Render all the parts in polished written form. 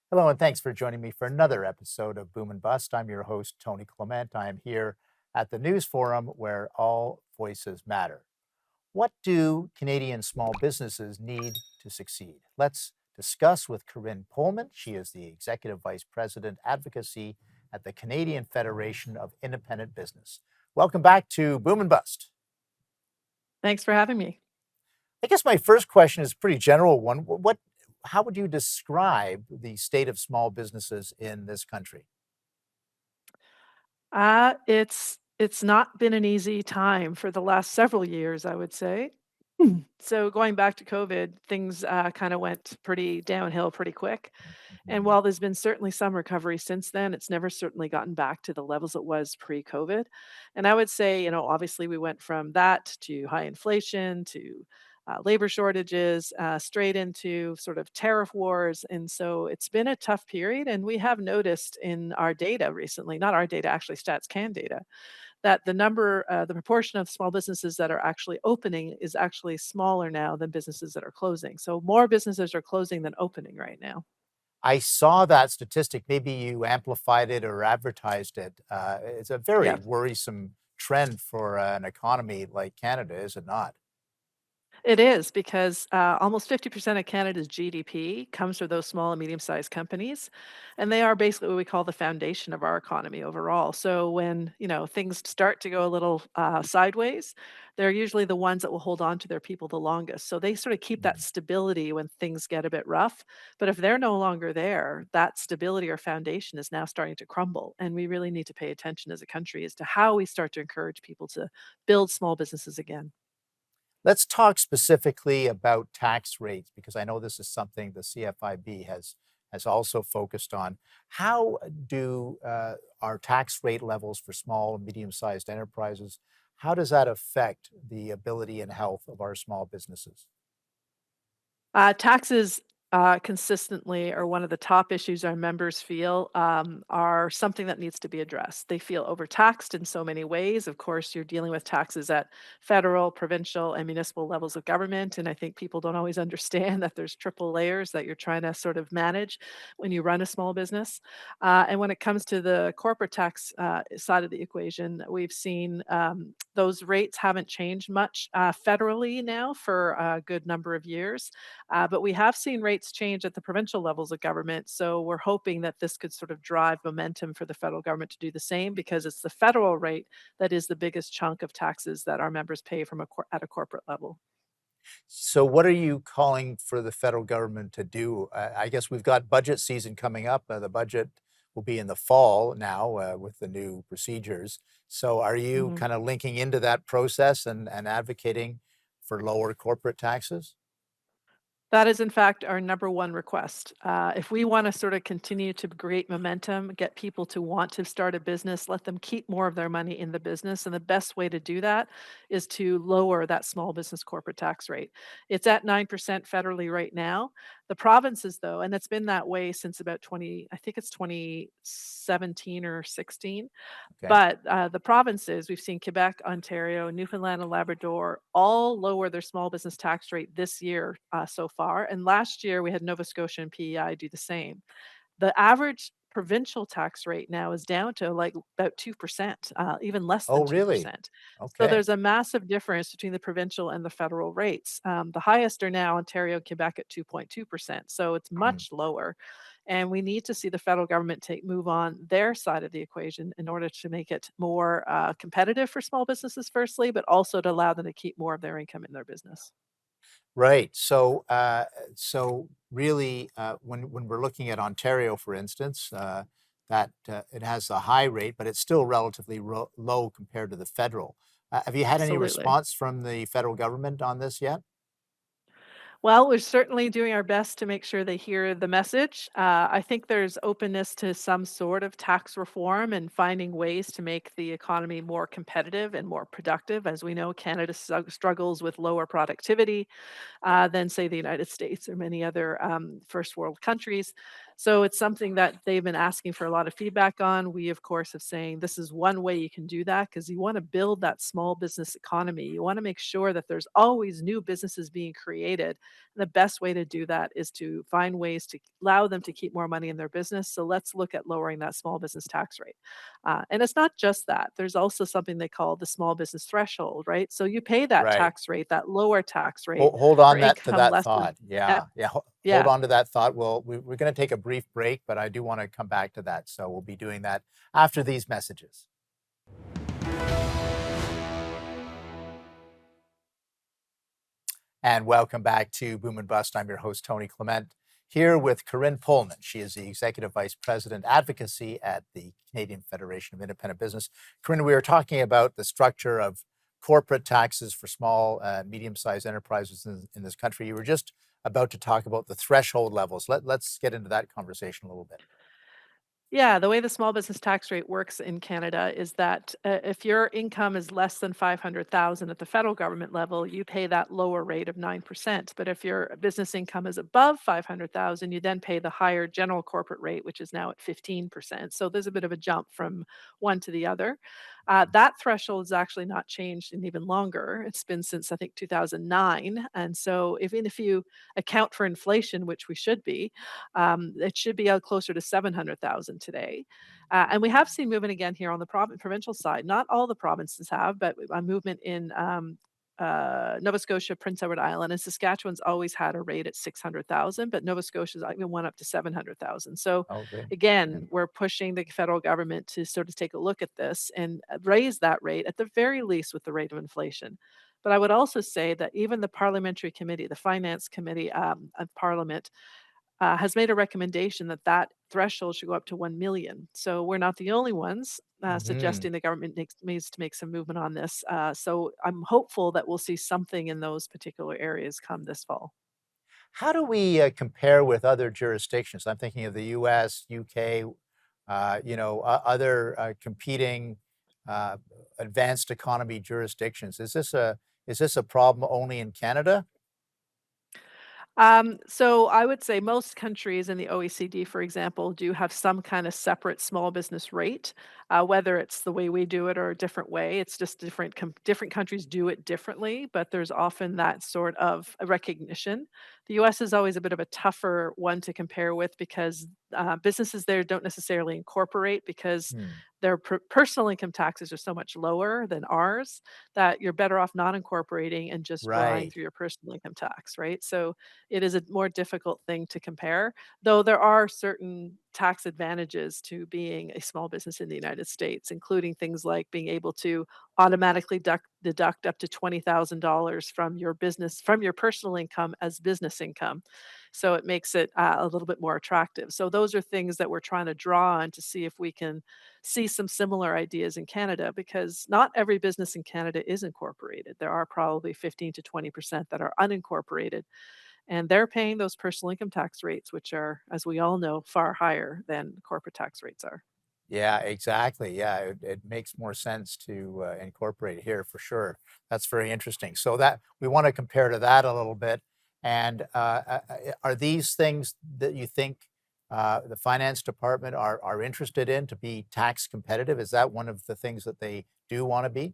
Hello, and thanks for joining me for another episode of Boom and Bust. I'm your host, Tony Clement. I am here at the News Forum where all voices matter. What do Canadian small businesses need to succeed? Let's discuss with Corinne Pohlmann. She is the Executive Vice President Advocacy at the Canadian Federation of Independent Business. Welcome back to Boom and Bust. Thanks for having me. I guess my first question is a pretty general one. How would you describe the state of small businesses in this country? It's not been an easy time for the last several years, I would say. So going back to COVID, things kind of went pretty downhill pretty quick. And Mhm. while there's been certainly some recovery since then, it's never certainly gotten back to the levels it was pre-COVID. And I would say, obviously we went from that to high inflation to labor shortages, straight into sort of tariff wars. And so it's been a tough period. And we have noticed in our data recently, not our data, actually Stats Can data, that the proportion of small businesses that are actually opening is actually smaller now than businesses that are closing. So more businesses are closing than opening right now. I saw that statistic. Maybe you amplified it or advertised it. It's a very Yeah. worrisome trend for an economy like Canada, is it not? It is because almost 50% of Canada's GDP comes from those small and medium sized companies. And they are basically what we call the foundation of our economy overall. So when, things start to go a little sideways, they're usually the ones that will hold on to their people the longest. So they sort of keep that Mm. stability when things get a bit rough. But if they're no longer there, that stability or foundation is now starting to crumble. And we really need to pay attention as a country as to how we start to encourage people to build small businesses again. Let's talk specifically about tax rates because I know this is something the CFIB has also focused on. How do our tax rate levels for small and medium-sized enterprises, how does that affect the ability and health of our small businesses? Taxes consistently are one of the top issues our members feel are something that needs to be addressed. They feel overtaxed in so many ways. Of course, you're dealing with taxes at federal, provincial, and municipal levels of government. And I think people don't always understand that there's triple layers that you're trying to sort of manage when you run a small business. And when it comes to the corporate tax side of the equation, we've seen those rates haven't changed much federally now for a good number of years. But we have seen rates change at the provincial levels of government. So we're hoping that this could sort of drive momentum for the federal government to do the same because it's the federal rate that is the biggest chunk of taxes that our members pay from at a corporate level. So what are you calling for the federal government to do? I guess we've got budget season coming up. The budget will be in the fall now with the new procedures. So are you Mhm. kind of linking into that process and advocating for lower corporate taxes? That is, in fact, our number one request. If we want to sort of continue to create momentum, get people to want to start a business, let them keep more of their money in the business. And the best way to do that is to lower that small business corporate tax rate. It's at 9% federally right now. The provinces, though, and it's been that way since about 20, I think it's 2017 or 16. Okay. But, the provinces, we've seen Quebec, Ontario, Newfoundland, and Labrador all lower their small business tax rate this year, so far, and last year, we had Nova Scotia and PEI do the same. The average provincial tax rate now is down to, like, about 2%, even less Oh, than really? 2%. So Okay. there's a massive difference between the provincial and the federal rates. The highest are now Ontario, Quebec at 2.2%, so it's Mm. much lower, and we need to see the federal government take move on their side of the equation in order to make it more, competitive for small businesses firstly, but also to allow them to keep more of their income in their business. Right. So really, when we're looking at Ontario, for instance, that it has a high rate, but it's still relatively low compared to the federal. Have you had any Absolutely. response from the federal government on this yet? Well, we're certainly doing our best to make sure they hear the message. I think there's openness to some sort of tax reform and finding ways to make the economy more competitive and more productive. As we know, Canada struggles with lower productivity than, say, the United States or many other first world countries. So it's something that they've been asking for a lot of feedback on. We, of course, have saying this is one way you can do that because you want to build that small business economy. You want to make sure that there's always new businesses being created. And the best way to do that is to find ways to allow them to keep more money in their business. So let's look at lowering that small business tax rate. And it's not just that. There's also something they call the small business threshold, right? So you pay that Right. tax rate, that lower tax rate Hold for on to income that less than, thought. yeah, Yeah. Hold yeah. on to that thought. We're going to take a brief break, but I do want to come back to that. So we'll be doing that after these messages. And welcome back to Boom and Bust. I'm your host, Tony Clement, here with Corinne Pohlmann. She is the Executive Vice President Advocacy at the Canadian Federation of Independent Business. Corinne, we were talking about the structure of corporate taxes for small, medium-sized enterprises in this country. You were just about to talk about the threshold levels. Let's get into that conversation a little bit. Yeah, the way the small business tax rate works in Canada is that if your income is less than 500,000 at the federal government level, you pay that lower rate of 9%. But if your business income is above 500,000, you then pay the higher general corporate rate, which is now at 15%. So there's a bit of a jump from one to the other. That threshold has actually not changed in even longer. It's been since I think 2009. And so even if you account for inflation, which we should be, it should be out closer to 700,000 today. And we have seen movement again here on the provincial side. Not all the provinces have, but a movement in Nova Scotia, Prince Edward Island, and Saskatchewan's always had a rate at 600,000, but Nova Scotia's even went up to 700,000. So Oh, great. Yeah. again, we're pushing the federal government to sort of take a look at this and raise that rate at the very least with the rate of inflation. But I would also say that even the parliamentary committee, the finance committee of parliament, has made a recommendation that that threshold should go up to 1 million. So we're not the only ones Mhm. suggesting the government needs to make some movement on this. So I'm hopeful that we'll see something in those particular areas come this fall. How do we compare with other jurisdictions? I'm thinking of the US, UK, other competing uh, advanced economy jurisdictions. Is this a problem only in Canada? So I would say most countries in the OECD, for example, do have some kind of separate small business rate, whether it's the way we do it or a different way. It's just different countries do it differently, but there's often that sort of a recognition. The U.S. is always a bit of a tougher one to compare with because businesses there don't necessarily incorporate because Hmm. their personal income taxes are so much lower than ours that you're better off not incorporating and just relying Right. through your personal income tax, right? So it is a more difficult thing to compare, though there are certain tax advantages to being a small business in the United States, including things like being able to automatically deduct up to $20,000 from your business, from your personal income as business income. So it makes it a little bit more attractive. So those are things that we're trying to draw on to see if we can see some similar ideas in Canada because not every business in Canada is incorporated. There are probably 15 to 20% that are unincorporated and they're paying those personal income tax rates, which are, as we all know, far higher than corporate tax rates are. Yeah, exactly. Yeah, it makes more sense to incorporate it here for sure. That's very interesting. So that we want to compare to that a little bit. And are these things that you think the finance department are interested in to be tax competitive? Is that one of the things that they do want to be?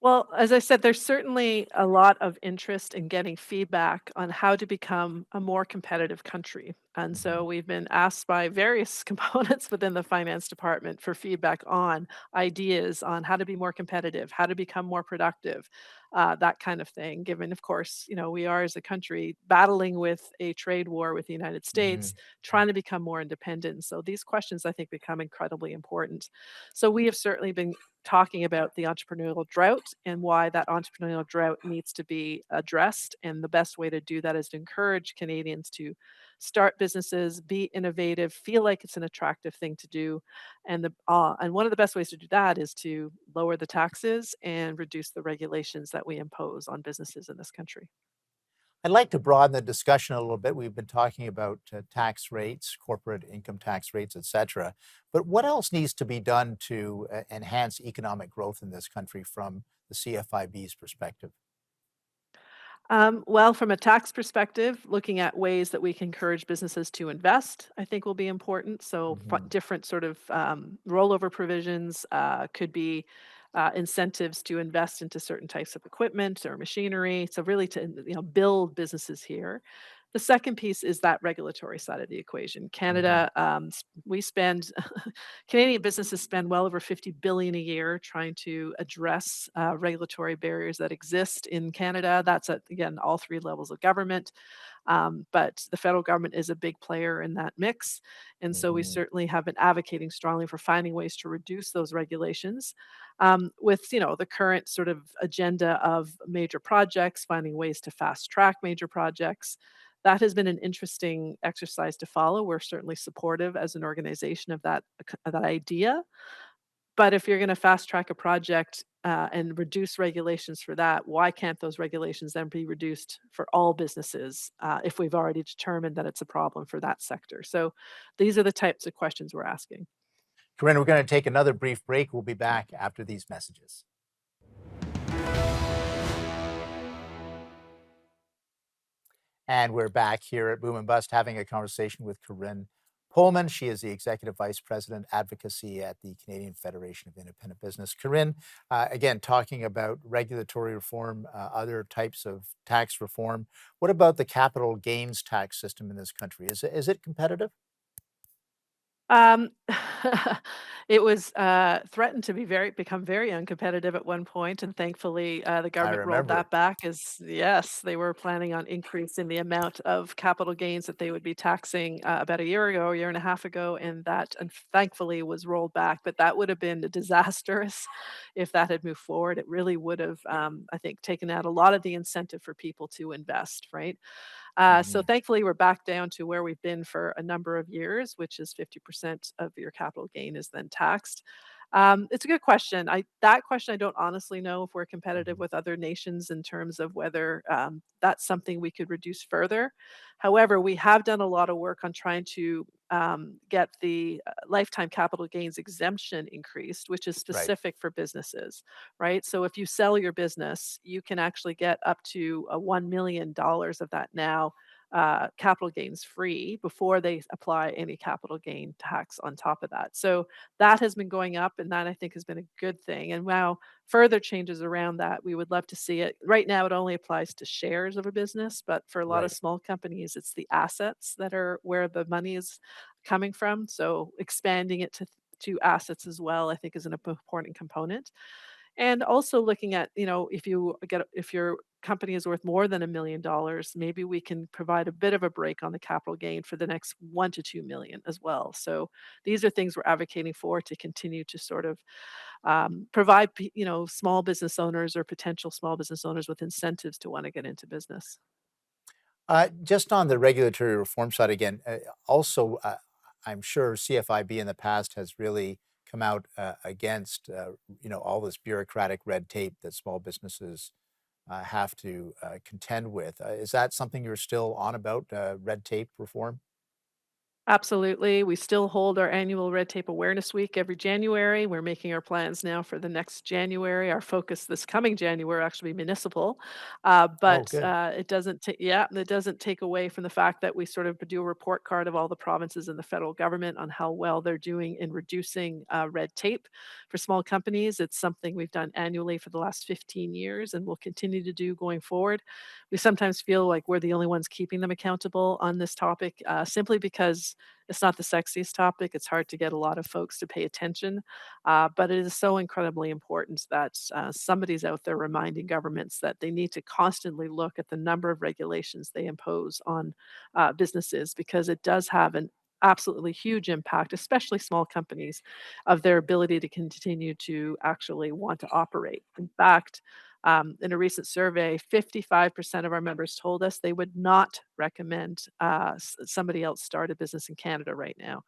Well, as I said, there's certainly a lot of interest in getting feedback on how to become a more competitive country. And Mhm. so we've been asked by various components within the finance department for feedback on ideas on how to be more competitive, how to become more productive, that kind of thing. Given, of course, we are as a country battling with a trade war with the United States, Mhm. trying to become more independent. So these questions, I think, become incredibly important. So we have certainly been talking about the entrepreneurial drought and why that entrepreneurial drought needs to be addressed. And the best way to do that is to encourage Canadians to start businesses, be innovative, feel like it's an attractive thing to do. And one of the best ways to do that is to lower the taxes and reduce the regulations that we impose on businesses in this country. I'd like to broaden the discussion a little bit. We've been talking about tax rates, corporate income tax rates, et cetera. But what else needs to be done to enhance economic growth in this country from the CFIB's perspective? Well, from a tax perspective, looking at ways that we can encourage businesses to invest, I think will be important. So, Hmm. different sort of rollover provisions could be incentives to invest into certain types of equipment or machinery. So, really to build businesses here. The second piece is that regulatory side of the equation. Hmm. Canada, we spend Canadian businesses spend well over 50 billion a year trying to address regulatory barriers that exist in Canada. That's at again all three levels of government, but the federal government is a big player in that mix, and so we Hmm. certainly have been advocating strongly for finding ways to reduce those regulations. With the current sort of agenda of major projects, finding ways to fast track major projects. That has been an interesting exercise to follow. We're certainly supportive as an organization of that idea. But if you're going to fast track a project and reduce regulations for that, why can't those regulations then be reduced for all businesses if we've already determined that it's a problem for that sector? So these are the types of questions we're asking. Corinne, we're going to take another brief break. We'll be back after these messages. And we're back here at Boom and Bust having a conversation with Corinne Pohlmann. She is the Executive Vice President Advocacy at the Canadian Federation of Independent Business. Corinne, again, talking about regulatory reform, other types of tax reform. What about the capital gains tax system in this country? Is it competitive? Um, it was threatened to become very uncompetitive at one point, and thankfully, the I government rolled remember that it. back. As yes, they were planning on increasing the amount of capital gains that they would be taxing about a year ago, a year and a half ago, and that, and thankfully, was rolled back. But that would have been disastrous if that had moved forward. It really would have, I think, taken out a lot of the incentive for people to invest. Right. So Mhm. thankfully, we're back down to where we've been for a number of years, which is 50% of your capital gain is then taxed. It's a good question. That question I don't honestly know if we're competitive Mhm. with other nations in terms of whether that's something we could reduce further. However, we have done a lot of work on trying to get the lifetime capital gains exemption increased, which is Right. specific for businesses, right? So if you sell your business, you can actually get up to $1 million of that now capital gains free before they apply any capital gain tax on top of that. So that has been going up, and that I think has been a good thing. And now further changes around that, we would love to see it. Right now, it only applies to shares of a business, but for a lot of Right. small companies, it's the assets that are where the money is coming from. So expanding it to assets as well, I think, is an important component. And also looking at, if your company is worth more than $1 million, maybe we can provide a bit of a break on the capital gain for the next 1 to 2 million as well. So these are things we're advocating for to continue to sort of provide, small business owners or potential small business owners with incentives to want to get into business. Just on the regulatory reform side again, also, I'm sure CFIB in the past has really come out against, all this bureaucratic red tape that small businesses have to contend with. Is that something you're still on about, red tape reform? Absolutely. We still hold our annual Red Tape Awareness Week every January. We're making our plans now for the next January. Our focus this coming January will actually be municipal, Oh, but good. it doesn't take away from the fact that we sort of do a report card of all the provinces and the federal government on how well they're doing in reducing red tape for small companies. It's something we've done annually for the last 15 years, and will continue to do going forward. We sometimes feel like we're the only ones keeping them accountable on this topic, simply because it's not the sexiest topic. It's hard to get a lot of folks to pay attention, but it is so incredibly important that somebody's out there reminding governments that they need to constantly look at the number of regulations they impose on businesses, because it does have an absolutely huge impact, especially small companies, of their ability to continue to actually want to operate. In fact, in a recent survey, 55% of our members told us they would not recommend somebody else start a business in Canada right now.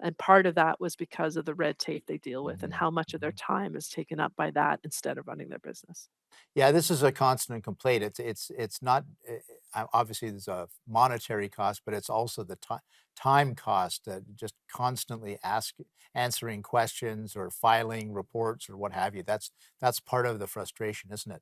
And part of that was because of the red tape they deal with and Mhm, how much of their mhm. time is taken up by that instead of running their business. Yeah, this is a constant complaint. It's not obviously there's a monetary cost, but it's also the time cost that just constantly answering questions or filing reports or what have you. That's part of the frustration, isn't it?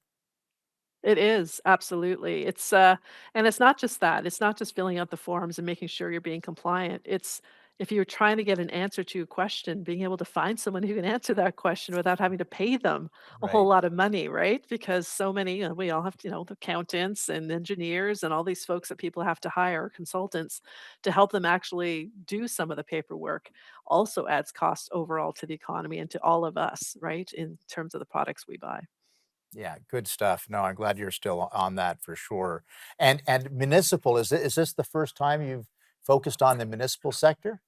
It is, absolutely. And it's not just that. It's not just filling out the forms and making sure you're being compliant. It's if you're trying to get an answer to a question, being able to find someone who can answer that question without having to pay them a whole Right. lot of money, right? Because so many, we all have, the accountants and engineers and all these folks that people have to hire, consultants, to help them actually do some of the paperwork also adds cost overall to the economy and to all of us, right? In terms of the products we buy. Yeah, good stuff. No, I'm glad you're still on that for sure. And municipal, is this the first time you've focused on the municipal sector?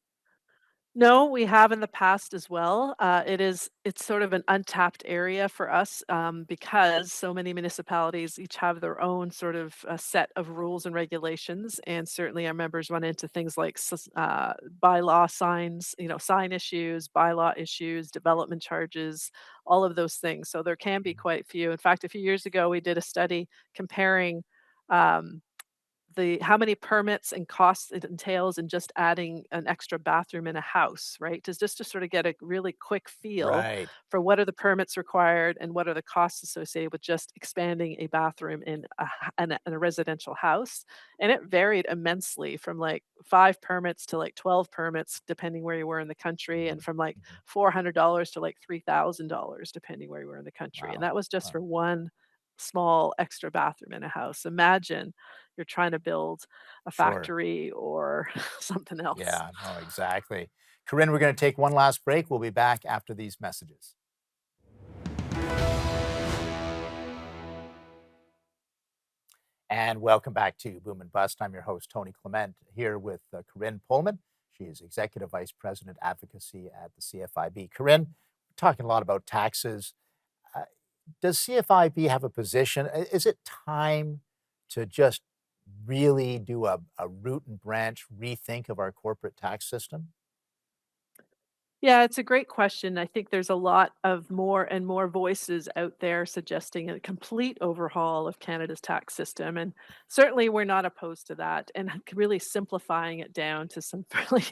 No, we have in the past as well. It's sort of an untapped area for us because so many municipalities each have their own sort of set of rules and regulations, and certainly our members run into things like bylaw signs, sign issues, bylaw issues, development charges, all of those things. So there can be Mhm. quite few. In fact, a few years ago, we did a study comparing. Um, the how many permits and costs it entails in just adding an extra bathroom in a house, right? Just to sort of get a really quick feel Right. for what are the permits required and what are the costs associated with just expanding a bathroom in a residential house. And it varied immensely from like 5 permits to like 12 permits, depending where you were in the country, and Mhm, from like mhm. $400 to like $3,000, depending where you were in the country. And Wow. that was just Wow. for one small extra bathroom in a house. Imagine you're trying to build a Sure. factory or something else. Yeah, no, exactly. Corinne, we're going to take one last break. We'll be back after these messages. And welcome back to Boom and Bust. I'm your host, Tony Clement, here with Corinne Pohlmann. She is Executive Vice President Advocacy at the CFIB. Corinne, we're talking a lot about taxes. Uh, does CFIB have a position? Is it time to just really do a root and branch rethink of our corporate tax system? Yeah, it's a great question. I think there's a lot of more and more voices out there suggesting a complete overhaul of Canada's tax system. And certainly we're not opposed to that. And really simplifying it down to some really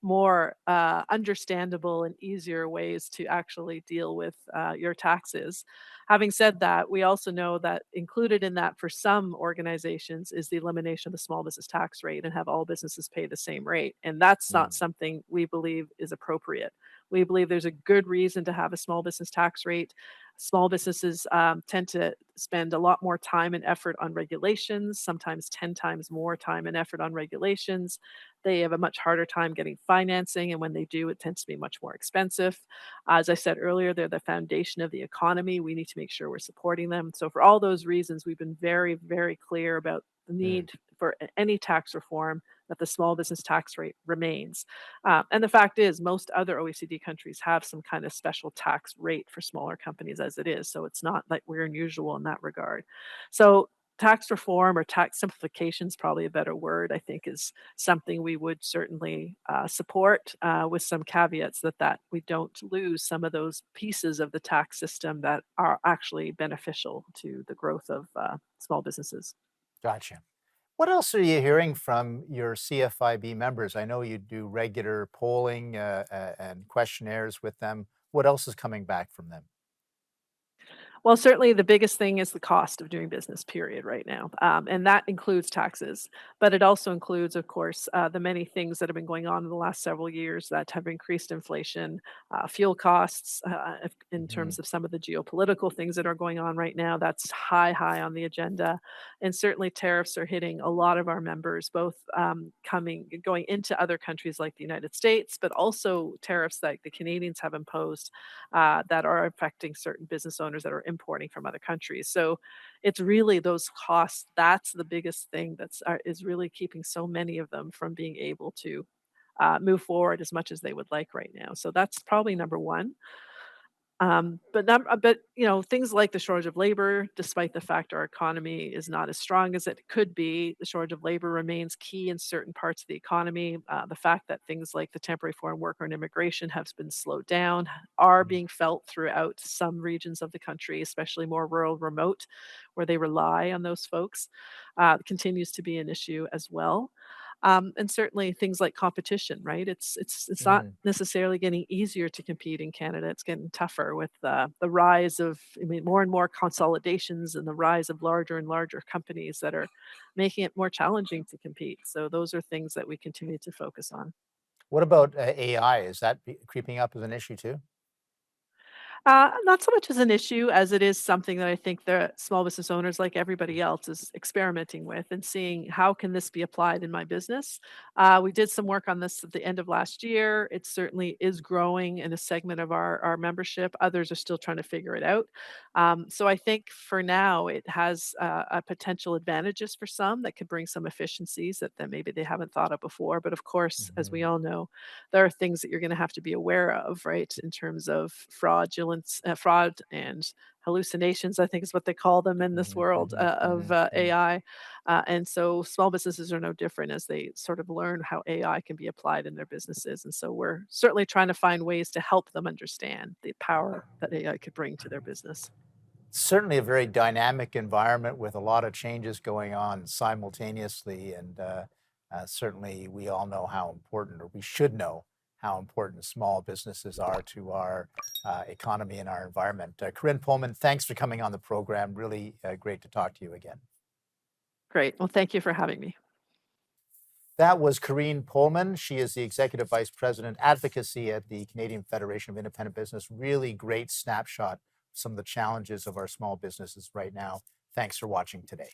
more understandable and easier ways to actually deal with your taxes. Having said that, we also know that included in that for some organizations is the elimination of the small business tax rate and have all businesses pay the same rate. And that's not Mm, something we believe is appropriate. We believe there's a good reason to have a small business tax rate. Small businesses tend to spend a lot more time and effort on regulations, sometimes 10 times more time and effort on regulations. They have a much harder time getting financing, and when they do, it tends to be much more expensive. As I said earlier, they're the foundation of the economy. We need to make sure we're supporting them. So, for all those reasons, we've been very, very clear about the mm, need for any tax reform, that the small business tax rate remains. And the fact is, most other OECD countries have some kind of special tax rate for smaller companies as it is. So it's not like we're unusual in that regard. So tax reform or tax simplification is probably a better word, I think, is something we would certainly support with some caveats that we don't lose some of those pieces of the tax system that are actually beneficial to the growth of small businesses. gotcha. What else are you hearing from your CFIB members? I know you do regular polling and questionnaires with them. What else is coming back from them? Well, certainly the biggest thing is the cost of doing business, period, right now. And that includes taxes, but it also includes, of course, the many things that have been going on in the last several years that have increased inflation, fuel costs, in Mhm. terms of some of the geopolitical things that are going on right now. That's high, high on the agenda. And certainly tariffs are hitting a lot of our members, both going into other countries like the United States, but also tariffs that the Canadians have imposed that are affecting certain business owners that are importing from other countries. So it's really those costs. That's the biggest thing is really keeping so many of them from being able to move forward as much as they would like right now. So that's probably number one. But things like the shortage of labor, despite the fact our economy is not as strong as it could be, the shortage of labor remains key in certain parts of the economy. The fact that things like the temporary foreign worker and immigration have been slowed down are Mm. being felt throughout some regions of the country, especially more rural, remote, where they rely on those folks, continues to be an issue as well. And certainly things like competition, right? It's not Mm. necessarily getting easier to compete in Canada. It's getting tougher with the rise of, I mean, more and more consolidations and the rise of larger and larger companies that are making it more challenging to compete. So those are things that we continue to focus on. What about AI? Is that creeping up as an issue too? Not so much as an issue as it is something that I think the small business owners, like everybody else, is experimenting with and seeing how can this be applied in my business. We did some work on this at the end of last year. It certainly is growing in a segment of our membership. Others are still trying to figure it out. So I think for now it has a potential advantages for some that could bring some efficiencies that maybe they haven't thought of before. But of course, as we Mhm, all know, there are things that you're going to have to be aware of, right? In terms of fraud and hallucinations, I think is what they call them in this mhm, world mhm, of mhm, mhm. AI. And so small businesses are no different as they sort of learn how AI can be applied in their businesses. And so we're certainly trying to find ways to help them understand the power that AI could bring to their business. Certainly a very dynamic environment with a lot of changes going on simultaneously. And certainly we all know how important, or we should know how important small businesses are to our economy and our environment. Corinne Pohlmann, thanks for coming on the program. Really great to talk to you again. Great. Well, thank you for having me. That was Corinne Pohlmann. She is the Executive Vice President Advocacy at the Canadian Federation of Independent Business. Really great snapshot of some of the challenges of our small businesses right now. Thanks for watching today.